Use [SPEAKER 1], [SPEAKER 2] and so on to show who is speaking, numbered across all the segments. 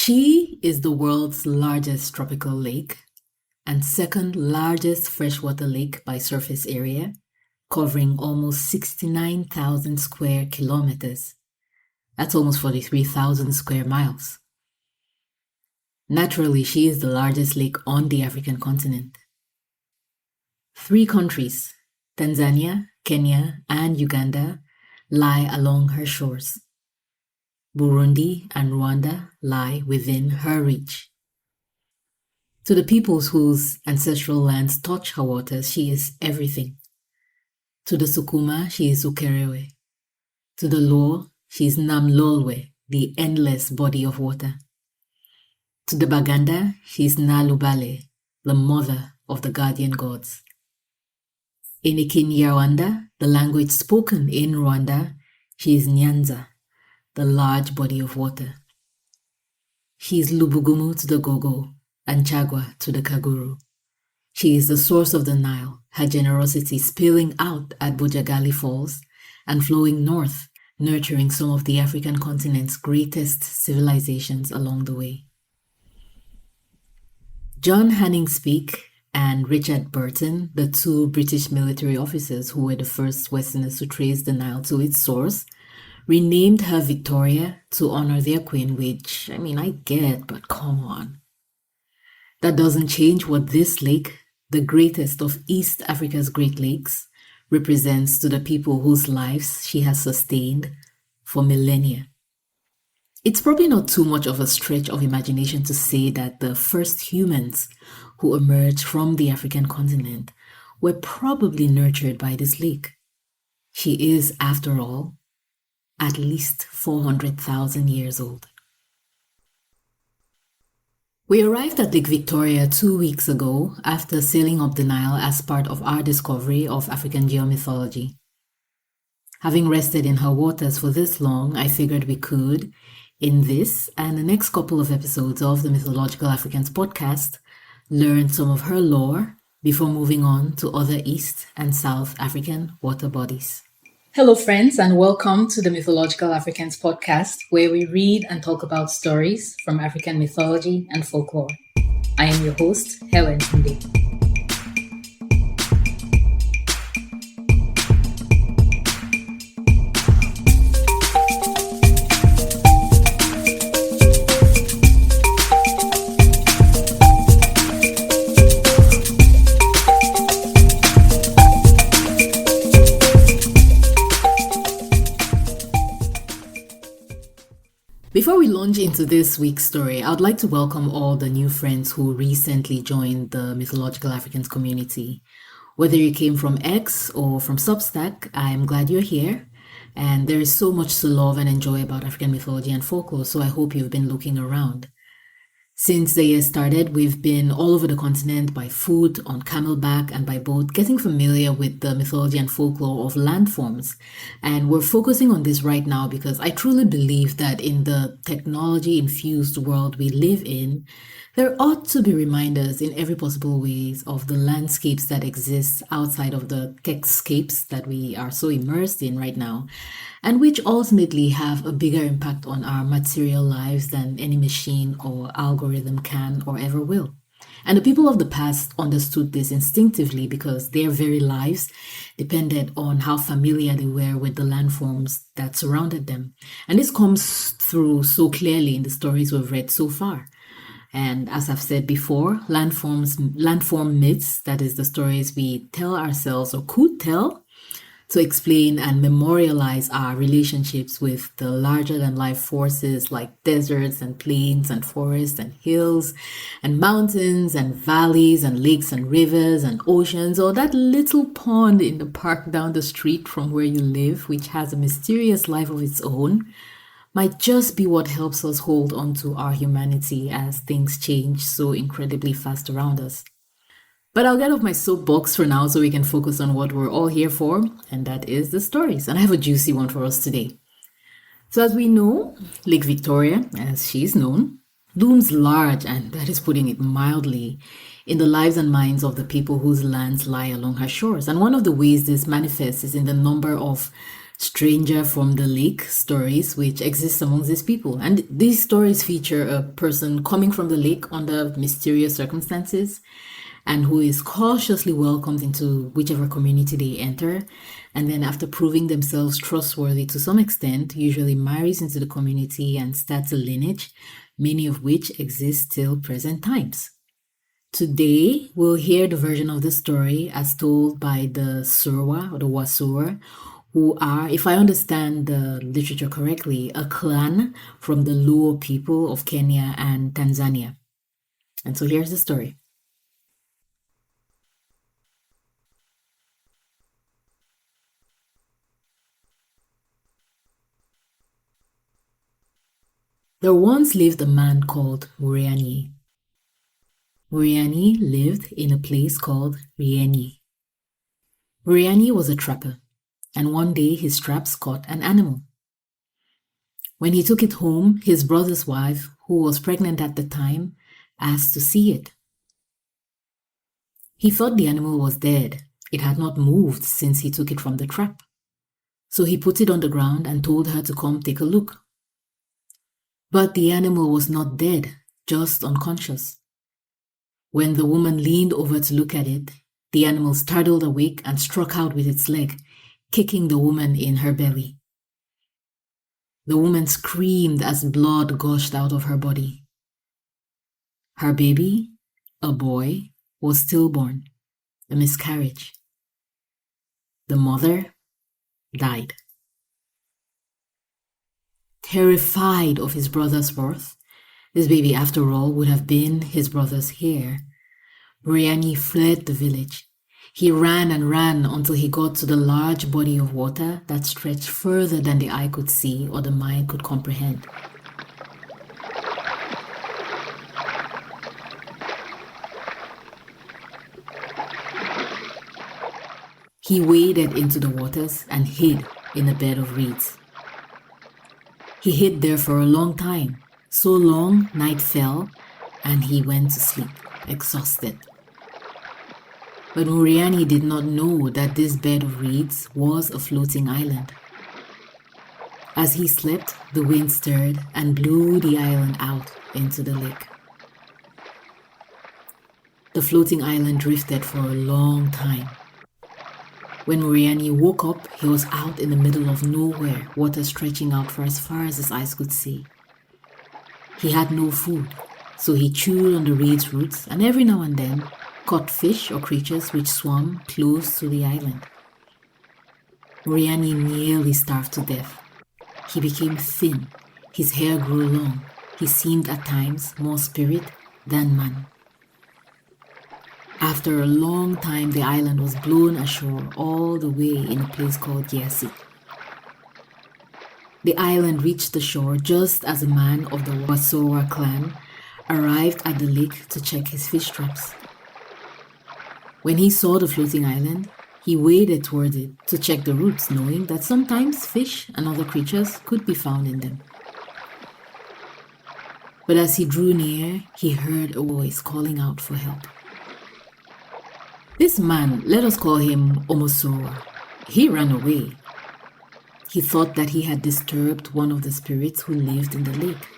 [SPEAKER 1] She is the world's largest tropical lake and second largest freshwater lake by surface area, covering almost 69,000 square kilometers. That's almost 43,000 square miles. Naturally, she is the largest lake on the African continent. 3 countries, Tanzania, Kenya, and Uganda, lie along her shores. Burundi and Rwanda lie within her reach. To the peoples whose ancestral lands touch her waters, she is everything. To the Sukuma, she is Ukerewe. To the Luo, she is Nam Lolwe, the endless body of water. To the Baganda, she is Nnalubaale, the mother of the guardian gods. In Ikinyarwanda, the language spoken in Rwanda, she is Nyanza, the large body of water. She is Lubugumu to the Gogo and Chagwa to the Kaguru. She is the source of the Nile, her generosity spilling out at Bujagali Falls and flowing north, nurturing some of the African continent's greatest civilizations along the way. John Hanning Speke and Richard Burton, the 2 British military officers who were the first Westerners to trace the Nile to its source, renamed her Victoria to honor their queen, which, I get, but come on. That doesn't change what this lake, the greatest of East Africa's Great Lakes, represents to the people whose lives she has sustained for millennia. It's probably not too much of a stretch of imagination to say that the first humans who emerged from the African continent were probably nurtured by this lake. She is, after all, at least 400,000 years old. We arrived at Lake Victoria 2 weeks ago after sailing up the Nile as part of our discovery of African geomythology. Having rested in her waters for this long, I figured we could, in this and the next couple of episodes of the Mythological Africans podcast, learn some of her lore before moving on to other East and South African water bodies. Hello, friends, and welcome to the Mythological Africans podcast, where we read and talk about stories from African mythology and folklore. I am your host, Helen Tunde. Before we launch into this week's story, I would like to welcome all the new friends who recently joined the Mythological Africans community. Whether you came from X or from Substack, I am glad you're here. And there is so much to love and enjoy about African mythology and folklore, so I hope you've been looking around. Since the year started, we've been all over the continent by foot, on camelback, and by boat, getting familiar with the mythology and folklore of landforms. And we're focusing on this right now because I truly believe that in the technology-infused world we live in, there ought to be reminders in every possible ways of the landscapes that exist outside of the techscapes that we are so immersed in right now, and which ultimately have a bigger impact on our material lives than any machine or algorithm can or ever will. And the people of the past understood this instinctively because their very lives depended on how familiar they were with the landforms that surrounded them. And this comes through so clearly in the stories we've read so far. And as I've said before, landform myths, that is the stories we tell ourselves or could tell to explain and memorialize our relationships with the larger-than-life forces like deserts and plains and forests and hills and mountains and valleys and lakes and rivers and oceans, or that little pond in the park down the street from where you live, which has a mysterious life of its own, might just be what helps us hold on to our humanity as things change so incredibly fast around us. But I'll get off my soapbox for now so we can focus on what we're all here for, and that is the stories. And I have a juicy one for us today. So as we know, Lake Victoria, as she's known, looms large, and that is putting it mildly, in the lives and minds of the people whose lands lie along her shores. And one of the ways this manifests is in the number of stranger from the lake stories which exist amongst these people. And these stories feature a person coming from the lake under mysterious circumstances and who is cautiously welcomed into whichever community they enter. And then after proving themselves trustworthy to some extent, usually marries into the community and starts a lineage, many of which exist till present times. Today, we'll hear the version of the story as told by the Surwa or the Wasura, who are, if I understand the literature correctly, a clan from the Luo people of Kenya and Tanzania. And so here's the story. There once lived a man called Murianyi. Murianyi lived in a place called Rienyi. Murianyi was a trapper, and one day his traps caught an animal. When he took it home, his brother's wife, who was pregnant at the time, asked to see it. He thought the animal was dead. It had not moved since he took it from the trap. So he put it on the ground and told her to come take a look. But the animal was not dead, just unconscious. When the woman leaned over to look at it, the animal startled awake and struck out with its leg, kicking the woman in her belly. The woman screamed as blood gushed out of her body. Her baby, a boy, was stillborn, a miscarriage. The mother died. Terrified of his brother's birth, this baby, after all, would have been his brother's heir, Murianyi fled the village. He ran and ran until he got to the large body of water that stretched further than the eye could see or the mind could comprehend. He waded into the waters and hid in a bed of reeds. He hid there for a long time, so long night fell and he went to sleep, exhausted. But Murianyi did not know that this bed of reeds was a floating island. As he slept, the wind stirred and blew the island out into the lake. The floating island drifted for a long time. When Murianyi woke up, he was out in the middle of nowhere, water stretching out for as far as his eyes could see. He had no food, so he chewed on the reed's roots and every now and then caught fish or creatures which swam close to the island. Murianyi nearly starved to death. He became thin, his hair grew long, he seemed at times more spirit than man. After a long time, the island was blown ashore all the way in a place called Yasi. The island reached the shore just as a man of the Wasora clan arrived at the lake to check his fish traps. When he saw the floating island, he waded toward it to check the roots, knowing that sometimes fish and other creatures could be found in them. But as he drew near, he heard a voice calling out for help. This man, let us call him Omosora, he ran away. He thought that he had disturbed one of the spirits who lived in the lake.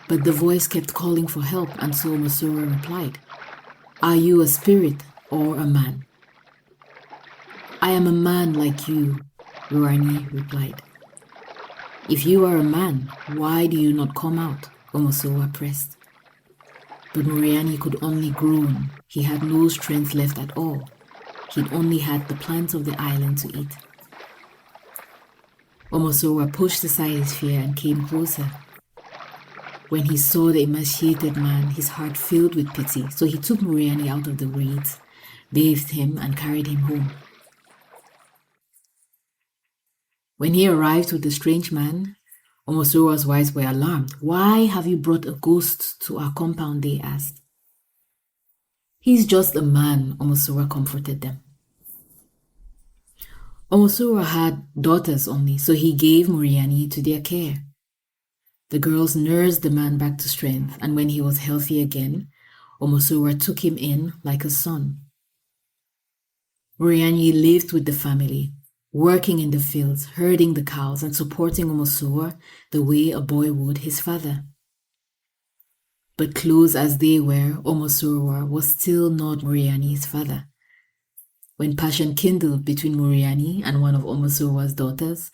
[SPEAKER 1] But the voice kept calling for help, and so Omosora replied, "Are you a spirit or a man?" "I am a man like you," Murianyi replied. "If you are a man, why do you not come out?" Omosora pressed. But Murianyi could only groan. He had no strength left at all. He'd only had the plants of the island to eat. Omosora pushed aside his fear and came closer. When he saw the emaciated man, his heart filled with pity, so he took Murianyi out of the reeds, bathed him, and carried him home. When he arrived with the strange man, Omosora's wives were alarmed. "Why have you brought a ghost to our compound?" they asked. "He's just a man," Omosora comforted them. Omosora had daughters only, so he gave Murianyi to their care. The girls nursed the man back to strength, and when he was healthy again, Omosora took him in like a son. Murianyi lived with the family, working in the fields, herding the cows, and supporting Omosuwa the way a boy would his father. But close as they were, Omosuwa was still not Murianyi's father. When passion kindled between Murianyi and one of Omosuwa's daughters,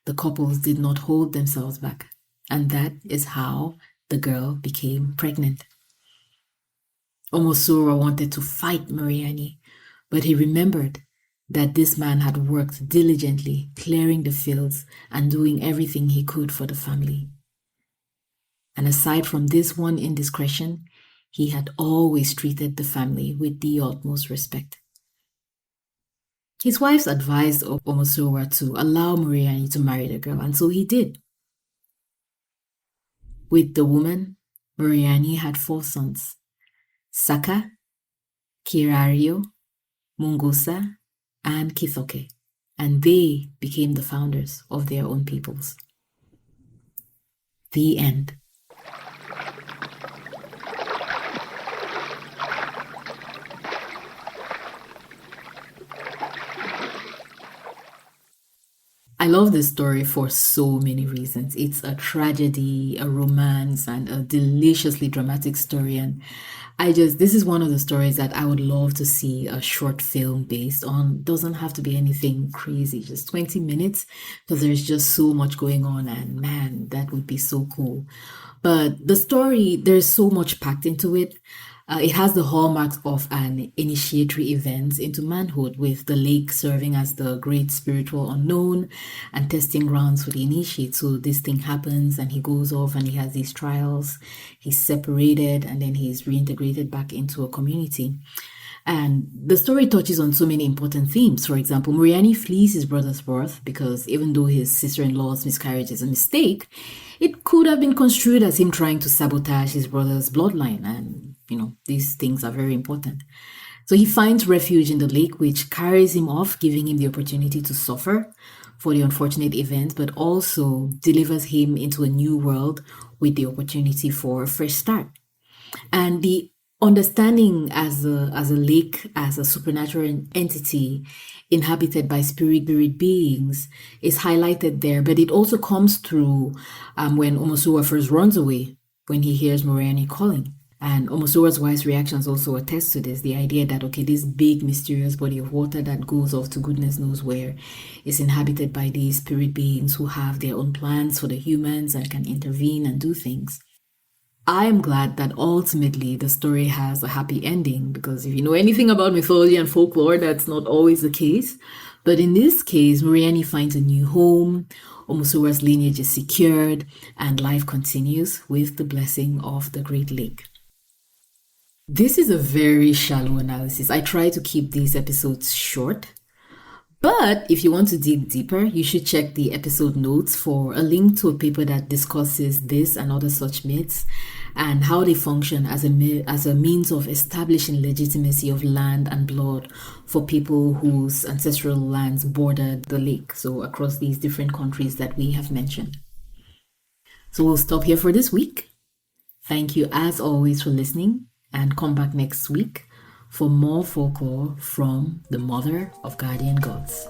[SPEAKER 1] the couples did not hold themselves back, and that is how the girl became pregnant. Omosuwa wanted to fight Murianyi, but he remembered that this man had worked diligently, clearing the fields and doing everything he could for the family. And aside from this one indiscretion, he had always treated the family with the utmost respect. His wives advised Omosuwa to allow Murianyi to marry the girl, and so he did. With the woman, Murianyi had 4 sons, Saka, Kirario, Mungusa, and Kithoke, and they became the founders of their own peoples. The end. I love this story for so many reasons. It's a tragedy, a romance, and a deliciously dramatic story. And this is one of the stories that I would love to see a short film based on. Doesn't have to be anything crazy, just 20 minutes, because there's just so much going on. And man, that would be so cool. But the story, there's so much packed into it. It has the hallmarks of an initiatory event into manhood, with the lake serving as the great spiritual unknown and testing grounds for the initiate. So this thing happens and he goes off and he has these trials. He's separated and then he's reintegrated back into a community. And the story touches on so many important themes. For example, Murianyi flees his brother's birth because even though his sister-in-law's miscarriage is a mistake, it could have been construed as him trying to sabotage his brother's bloodline. And, these things are very important. So he finds refuge in the lake, which carries him off, giving him the opportunity to suffer for the unfortunate event, but also delivers him into a new world with the opportunity for a fresh start. And the understanding as a lake, as a supernatural entity inhabited by spirit beings is highlighted there, but it also comes through when Omosuwa first runs away, when he hears Murianyi calling. And Omosuwa's wife's reactions also attest to this, the idea that, okay, this big mysterious body of water that goes off to goodness knows where is inhabited by these spirit beings who have their own plans for the humans and can intervene and do things. I am glad that ultimately the story has a happy ending, because if you know anything about mythology and folklore, that's not always the case. But in this case, Murianyi finds a new home, Omosuwa's lineage is secured, and life continues with the blessing of the Great Lake. This is a very shallow analysis. I try to keep these episodes short. But if you want to dig deeper, you should check the episode notes for a link to a paper that discusses this and other such myths and how they function as a means of establishing legitimacy of land and blood for people whose ancestral lands bordered the lake, so across these different countries that we have mentioned. So we'll stop here for this week. Thank you as always for listening, and come back next week for more folklore from the Mother of Guardian Gods.